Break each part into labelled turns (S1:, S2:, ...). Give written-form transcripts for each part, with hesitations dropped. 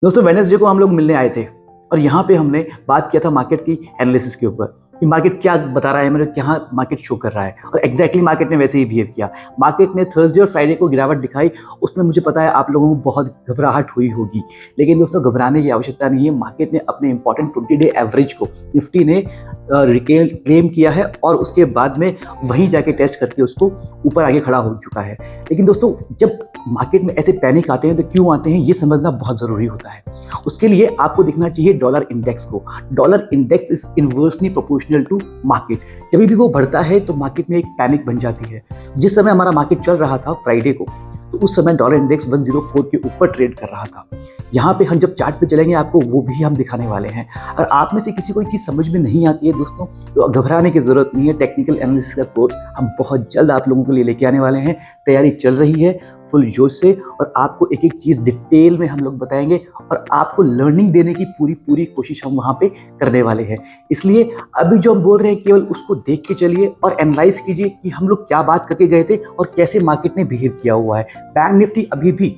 S1: दोस्तों वेडनेसडे को हम लोग मिलने आए थे और यहाँ पे हमने बात किया था मार्केट की एनालिसिस के ऊपर कि मार्केट क्या बता रहा है, मतलब क्या मार्केट शो कर रहा है। और एग्जैक्टली मार्केट ने वैसे ही बिहेव किया। मार्केट ने थर्सडे और फ्राइडे को गिरावट दिखाई। उसमें मुझे पता है आप लोगों को बहुत घबराहट हुई होगी, लेकिन दोस्तों घबराने की आवश्यकता नहीं है। मार्केट ने अपने इंपॉर्टेंट 20 डे एवरेज को निफ्टी ने क्लेम किया है और उसके बाद में वहीं जाके टेस्ट करके उसको ऊपर आगे खड़ा हो चुका है। लेकिन दोस्तों जब मार्केट में ऐसे पैनिक आते हैं तो क्यों आते हैं ये समझना बहुत ज़रूरी होता है। उसके लिए आपको देखना चाहिए डॉलर इंडेक्स को। Dollar index is inversely proportional to market. जब भी वो बढ़ता है तो मार्केट में एक पैनिक बन जाती है। जिस समय हमारा मार्केट चल रहा था फ्राइडे को, तो उस समय डॉलर इंडेक्स 104 के ऊपर ट्रेड कर रहा था। यहाँ पे हम जब चार्ट पे चलेंगे आपको वो भी हम दिखाने वाले हैं। और आप में से किसी को चीज़ समझ में नहीं आती है दोस्तों, तो घबराने की जरूरत नहीं है। टेक्निकल एनालिसिस का कोर्स हम बहुत जल्द आप लोगों के लिए लेके आने वाले हैं। तैयारी चल रही है फुल जोश से और आपको एक एक चीज़ डिटेल में हम लोग बताएंगे और आपको लर्निंग देने की पूरी पूरी कोशिश हम वहाँ पे करने वाले हैं। इसलिए अभी जो हम बोल रहे हैं केवल उसको देख के चलिए और एनालाइज कीजिए कि हम लोग क्या बात करके गए थे और कैसे मार्केट ने बिहेव किया हुआ है। बैंक निफ्टी अभी भी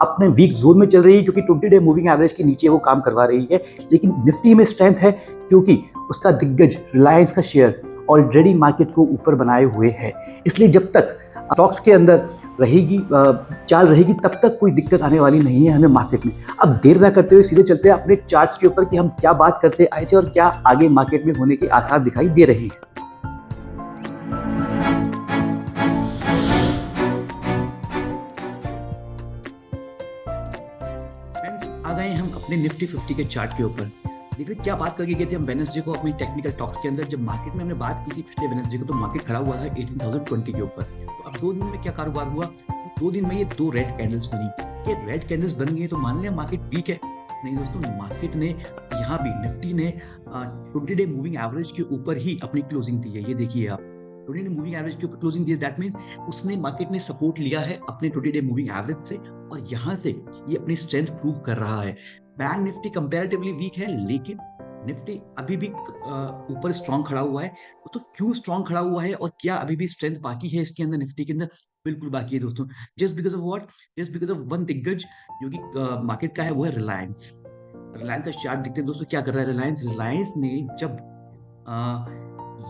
S1: अपने वीक जोन में चल रही है क्योंकि 20 डे मूविंग एवरेज के नीचे वो काम करवा रही है। लेकिन निफ्टी में स्ट्रेंथ है क्योंकि उसका दिग्गज रिलायंस का शेयर ऑलरेडी मार्केट को ऊपर बनाए हुए है। इसलिए जब तक स्टॉक्स के अंदर रहेगी चाल रहेगी तब तक कोई दिक्कत आने वाली नहीं है हमें मार्केट में। अब देर ना करते हुए सीधे चलते हैं अपने चार्ट्स के ऊपर कि हम क्या बात करते आए थे और क्या आगे मार्केट में होने के आसार दिखाई दे रहे हैं। फ्रेंड्स आ गए हम अपने निफ्टी 50 के चार्ट के ऊपर। देखिए क्या बात करके गए थे हम वेडनेसडे को अपनी टेक्निकल टॉक्स के अंदर। जब मार्केट में हमने बात की थी पिछले वेडनेसडे को, तो मार्केट खड़ा हुआ था 18,020 के ऊपर। तो अब 2 दिन में क्या कारोबार हुआ, 2 दिन में ये 2 रेड कैंडल्स बनी। ये रेड कैंडल्स बन गई तो मान लिया मार्केट वीक है। नहीं दोस्तों, मार्केट ने यहाँ भी निफ्टी ने 20 डे मूविंग एवरेज के ऊपर ही अपनी क्लोजिंग दी है। ये देखिए आप 20 डे मूविंग एवरेज के ऊपर क्लोजिंग दी है। दैट मीन्स उसने मार्केट ने सपोर्ट लिया है अपने 20 डे मूविंग एवरेज से और यहाँ से ये अपनी स्ट्रेंथ प्रूव कर रहा है। बैंक निफ्टी कंपैरेटिवली वीक है, लेकिन निफ्टी अभी भी ऊपर स्ट्रांग खड़ा हुआ है। तो क्यों स्ट्रांग खड़ा हुआ है और क्या अभी भी स्ट्रेंथ बाकी है इसके अंदर, निफ्टी के अंदर? बिल्कुल बाकी है दोस्तों। Just because of what, just because of one दिग्गज जो कि मार्केट का है, वो है रिलायंस। रिलायंस का चार्ट देखते हैं दोस्तों क्या कर रहा है रिलायंस। रिलायंस ने जब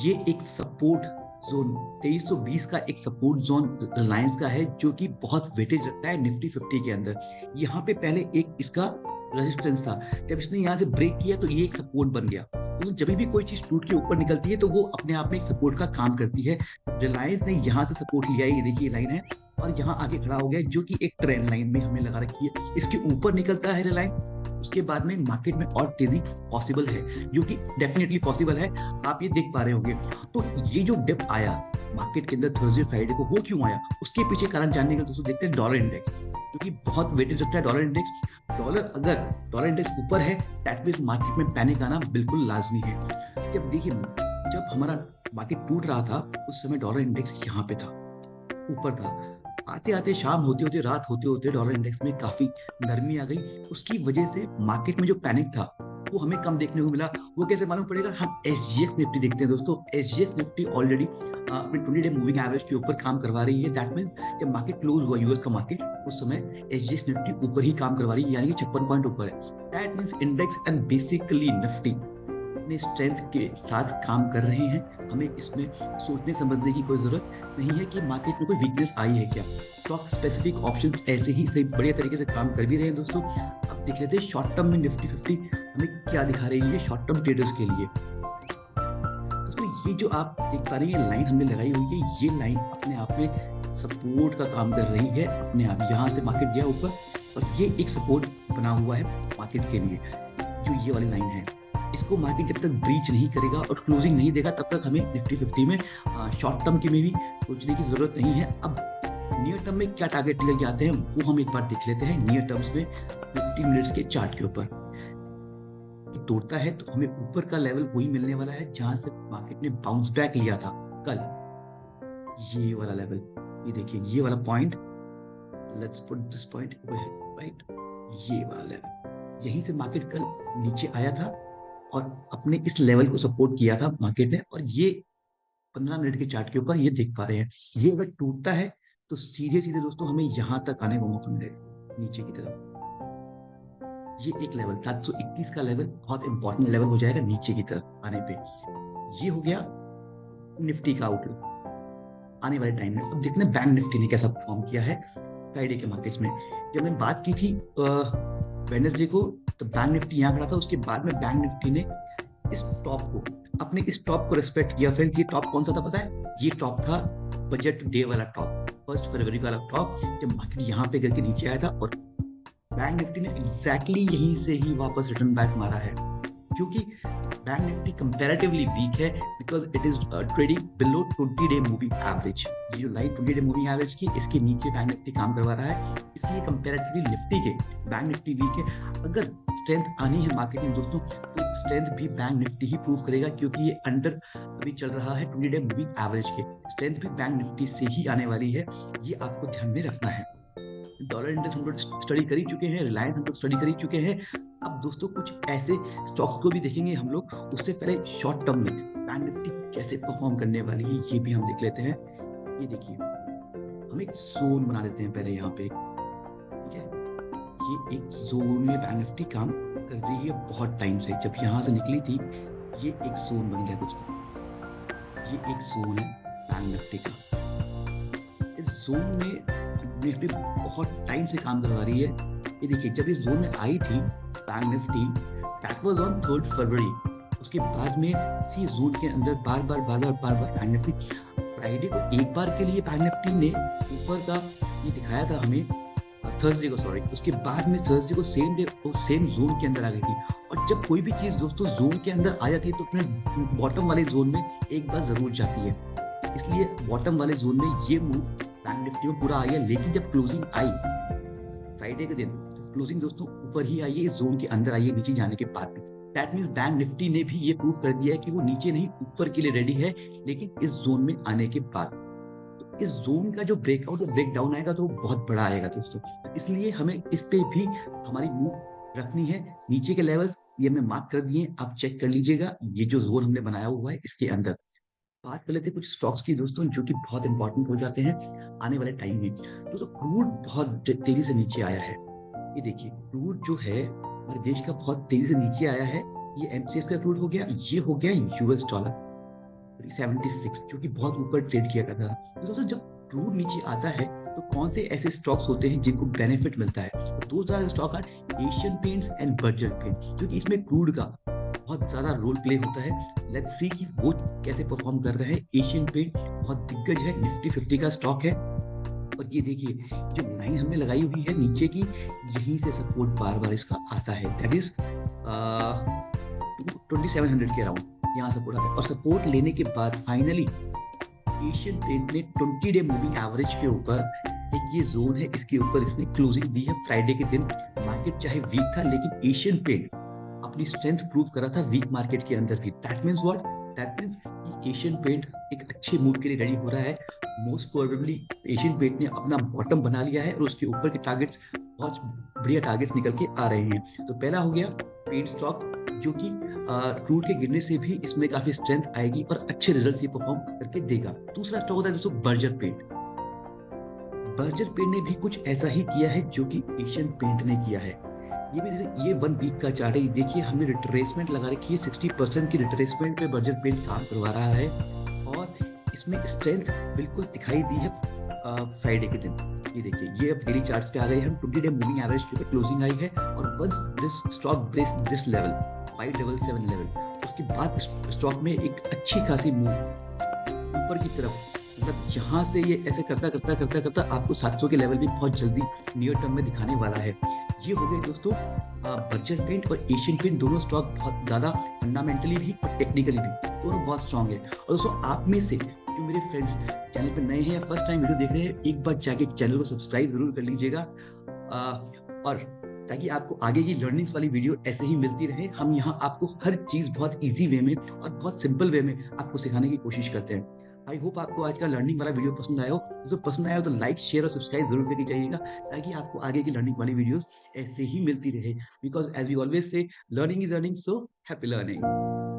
S1: ये एक सपोर्ट जोन 2320 का एक सपोर्ट जोन रिलायंस का है जो कि बहुत वेटेज रखता है निफ्टी 50 के अंदर। यहाँ पे पहले एक इसका रेजिस्टेंस था। जब इसने यहाँ से ब्रेक किया तो ये एक सपोर्ट बन गया। तो जब भी कोई चीज टूट के ऊपर निकलती है तो वो अपने आप में एक सपोर्ट का काम करती है। रिलायंस ने यहाँ से सपोर्ट लिया है, ये देखिए लाइन है, और यहाँ आगे खड़ा हो गया जो कि एक ट्रेंड लाइन में हमें लगा रखी है। इसके ऊपर निकलता है रिलायंस, उसके बाद में मार्केट में और तेजी पॉसिबल है, जो कि डेफिनेटली पॉसिबल है। आप ये देख पा रहे होंगे। तो ये जो डिप आया मार्केट के अंदर थर्सडे फ्राइडे को, वो क्यों आया, उसके पीछे कारण जानने के दोस्तों देखते हैं डॉलर इंडेक्स, क्योंकि बहुत वेटेज रखता है डॉलर इंडेक्स। डॉलर इंडेक्स ऊपर है दैट मींस मार्केट में पैनिक आना बिल्कुल लाजमी है। जब देखिए जब हमारा मार्केट टूट रहा था उस समय डॉलर इंडेक्स यहाँ पे था, ऊपर था। आते आते शाम होते होते रात होते होते डॉलर इंडेक्स में काफी नरमी आ गई। उसकी वजह से मार्केट में जो पैनिक था वो हमें कम देखने को मिला। वो कैसे मालूम पड़ेगा, हम एसजीएक्स निफ्टी देखते हैं दोस्तों। एसजीएक्स निफ्टी ऑलरेडी अपने 20 डे मूविंग एवरेज के ऊपर काम करवा रही है। दैट मीन जब मार्केट क्लोज हुआ यूएस का मार्केट, उस समय एसजीएक्स निफ्टी ऊपर ही काम करवा रही है, यानी कि 56 पॉइंट ऊपर है। That means index and basically Nifty अपने स्ट्रेंथ के साथ काम कर रहे हैं। हमें इसमें सोचने समझने की कोई जरूरत नहीं है कि मार्केट में कोई वीकनेस आई है क्या। स्टॉक स्पेसिफिक ऑप्शन ऐसे ही सही बढ़िया तरीके से काम कर भी रहे हैं दोस्तों। अब देख लेते हैं शॉर्ट टर्म में निफ्टी 50 हमें क्या दिखा रही है शॉर्ट टर्म ट्रेडर्स के लिए। दोस्तों ये जो आप देख पा रहे हैं लाइन हमने लगाई हुई है, ये लाइन अपने आप में सपोर्ट का काम कर रही है अपने आप। यहाँ से मार्केट गया ऊपर और ये एक सपोर्ट बना हुआ है मार्केट के लिए, जो ये वाली लाइन है। इसको मार्केट जब तक ब्रीच नहीं करेगा और क्लोजिंग नहीं देगा तब तक हमें निफ्टी 50 में शॉर्ट टर्म की में भी सोचने की जरूरत नहीं है। अब नियर टर्म में क्या टारगेट निकल के आते हैं वो हम एक बार देख लेते हैं। नियर टर्म्स में 50 मिनट्स के चार्ट के ऊपर तोड़ता है तो हमें ऊपर का लेवल वही मिलने वाला है जहां से मार्केट ने बाउंस बैक लिया था कल। ये वाला लेवल, ये देखिए ये वाला point, let's put this point right, ये वाला लेवल, यहीं से मार्केट कल नीचे आया था और अपने इस लेवल को सपोर्ट किया था मार्केट ने। और ये 15 मिनट के चार्ट के ऊपर ये देख पा रहे हैं, ये अगर टूटता है तो सीधे सीधे दोस्तों हमें यहां तक आने का मौका मिलेगा नीचे की तरफ। ये एक लेवल 721 का लेवल बहुत इंपॉर्टेंट लेवल हो जाएगा नीचे की तरफ आने पे। ये हो गया निफ्टी का आउटलुक आने वाले टाइम में। अब देखते हैं बैंक निफ्टी ने कैसा परफॉर्म किया है फ्राइडे के मार्केट्स में। जब मैंने बात की थी वेडनेसडे को, तो बैंक निफ्टी यहाँ खड़ा था, उसके बाद में बैंक निफ्टी ने इस टॉप को, अपने इस टॉप को रिस्पेक्ट किया। फ्रेंड्स, ये टॉप कौन सा था पता है? ये टॉप था बजट डे वाला टॉप, 1 फरवरी वाला टॉप, जब मार्केट यहाँ पे करके नीचे आया था, और बैंक निफ्टी ने एग्जैक्टली यहीं से ही वापस रिटर्न बैक मारा है। क्योंकि बैंक निफ्टी कंपैरेटिवली वीक है because it is trading below 20 day moving average. ये जो लाइन 20 डे मूविंग एवरेज की, इसके नीचे बैंक निफ्टी काम करवा रहा है, इसलिए कंपैरेटिवली निफ्टी के बैंक निफ्टी वीक है। अगर स्ट्रेंथ आनी है मार्केट में दोस्तों, तो स्ट्रेंथ भी बैंक निफ्टी ही प्रूव करेगा, क्योंकि ये अंडर अभी चल रहा है 20 डे मूविंग एवरेज के। स्ट्रेंथ भी बैंक निफ्टी से ही आने वाली है, ये आपको ध्यान में रखना है। डॉलर इंडेक्स हम लोग स्टडी कर ही चुके हैं, रिलायंस हम लोग स्टडी कर ही चुके हैं। अब दोस्तों कुछ ऐसे स्टॉक्स को भी देखेंगे हम लोग। उससे पहले शॉर्ट टर्म में बैंक निफ्टी कैसे परफॉर्म करने वाली है ये भी हम देख लेते हैं। ये देखिए, हम एक जोन बना लेते हैं पहले यहाँ पे, ठीक है? ये एक जोन में बैंक निफ्टी काम कर रही है बहुत टाइम से। जब यहाँ से निकली थी, ये एक जोन बन गया दोस्तों। ये एक जोन है बैंक निफ्टी का। इस जोन में निफ्टी बहुत टाइम से काम करवा रही है। ये देखिए, जब इस जोन में आई थी bank Nifty, that was on 3 फरवरी। उसके बाद में इसी जोन के अंदर बार बार बैंक निफ्टी, फ्राइडे को एक बार के लिए बैंक निफ्टी ने ऊपर का ये दिखाया था हमें, थर्सडे को, सॉरी, उसके बाद में थर्सडे को सेम डे वो सेम जोन के अंदर आ गई थी। और जब कोई भी चीज दोस्तों जोन के अंदर आ जाती है तो अपने बॉटम वाले जोन में एक बार जरूर जाती है। इसलिए बॉटम वाले जोन में ये मूव बैंक निफ्टी में पूरा आ गया। लेकिन जब क्लोजिंग आई फ्राइडे के दिन, तो क्लोजिंग दोस्तों ऊपर ही आई है, इस जोन के अंदर आई है नीचे जाने के बाद में। दैट मींस बैंक निफ्टी ने भी ये प्रूव कर दिया है कि वो नीचे नहीं ऊपर के लिए रेडी है, लेकिन इस जोन में आने के बाद। तो इस जोन का जो ब्रेकआउट और ब्रेक डाउन आएगा तो वो बहुत बड़ा आएगा दोस्तों। इसलिए हमें इस पे भी हमारी मूव रखनी है। नीचे के लेवल्स ये मैं मार्क कर दिए, आप चेक कर लीजिएगा। ये जो जोन हमने बनाया हुआ है इसके अंदर बात कर लेते हैं कुछ स्टॉक्स की दोस्तों, जो कि बहुत इंपॉर्टेंट हो जाते हैं आने वाले टाइम में। दोस्तों क्रूड बहुत तेजी से नीचे आया है। ये देखिए, क्रूड जो है हमारे देश का बहुत तेजी से नीचे आया है। ये एमसीएक्स का क्रूड हो गया, ये हो गया यूएस डॉलर 376, जो कि बहुत ऊपर ट्रेड किया करता था। तो दोस्तों जब क्रूड नीचे आता है तो कौन से ऐसे स्टॉक्स होते हैं जिनको बेनिफिट मिलता है? तो दो ज्यादा stock are Asian Paints and Berger paint, क्योंकि इसमें क्रूड का बहुत ज्यादा रोल प्ले होता है। लेट्स सी कि वो कैसे परफॉर्म कर रहे हैं। एशियन पेंट बहुत दिग्गज है, निफ्टी 50 का स्टॉक है। और ये देखिए, जो लाइन हमने लगाई हुई है नीचे की, यहीं से सपोर्ट बार बार इसका आता है, दैट इज 2700 के अराउंड यहाँ सपोर्ट आता है। और सपोर्ट लेने के बाद फाइनली एशियन पेंट ने 20 डे मूविंग एवरेज के ऊपर एक ये जोन है, इसके ऊपर इसने क्लोजिंग दी है फ्राइडे के दिन। मार्केट चाहे वीक था, लेकिन एशियन पेंट अपनी स्ट्रेंथ प्रूव करा था वीक मार्केट के अंदर भी। That means what? That means Asian Paint एक अच्छे मूव के लिए रेडी हो रहा है। मोस्ट प्रोबेबली एशियन पेंट ने अपना बॉटम बना लिया है और उसके ऊपर के टारगेट्स, बहुत बढ़िया टारगेट्स निकल के आ रहे हैं। तो पहला हो गया पेंट स्टॉक, जो कि क्रूड के गिरने से भी इसमें काफी स्ट्रेंथ आएगी और अच्छे रिजल्ट्स ये परफॉर्म करके देगा। दूसरा स्टॉक होता है दोस्तों बर्जर पेंट। बर्जर पेंट ने भी कुछ ऐसा ही किया है जो कि एशियन पेंट ने किया है। ये भी, ये 1 वीक का चार्ट है। देखिए, हमने रिट्रेसमेंट लगा रखी है, 60% की रिट्रेसमेंट पे बर्जर पेंट काम करवा रहा है। और इसमें स्ट्रेंथ बिल्कुल दिखाई दी है फ्राइडे के दिन। ये देखिए, ये अब डेली चार्ट्स पे आ रहे हैं हम। 20 डे मूविंग एवरेज के ऊपर क्लोजिंग आई है। और once this stock breaks this level 577 level, उसके बाद स्टॉक में एक अच्छी खासी मूव ऊपर की तरफ, मतलब यहाँ से ये ऐसे करता करता करता करता आपको 700 के लेवल भी बहुत जल्दी नियर टर्म में दिखाने वाला है। ये हो गए दोस्तों बर्जर पेंट और एशियन पेंट। दोनों स्टॉक बहुत ज्यादा फंडामेंटली भी और टेक्निकली भी दोनों बहुत स्ट्रांग है। और दोस्तों आप में से जो मेरे फ्रेंड्स चैनल पर नए हैं या फर्स्ट टाइम वीडियो देख रहे हैं, एक बार जाके चैनल को सब्सक्राइब जरूर कर लीजिएगा, और ताकि आपको आगे की लर्निंग्स वाली वीडियो ऐसे ही मिलती रहे। हम यहाँ आपको हर चीज बहुत इजी वे में और बहुत सिंपल वे में आपको सिखाने की कोशिश करते हैं। आई होप आपको आज का लर्निंग वाला वीडियो पसंद आया हो। जो पसंद आया हो तो लाइक, शेयर और सब्सक्राइब जरूर करके जाइएगा, ताकि आपको आगे की लर्निंग वाली वीडियोस ऐसे ही मिलती रहे। Because as we always say, learning is earning, so happy learning.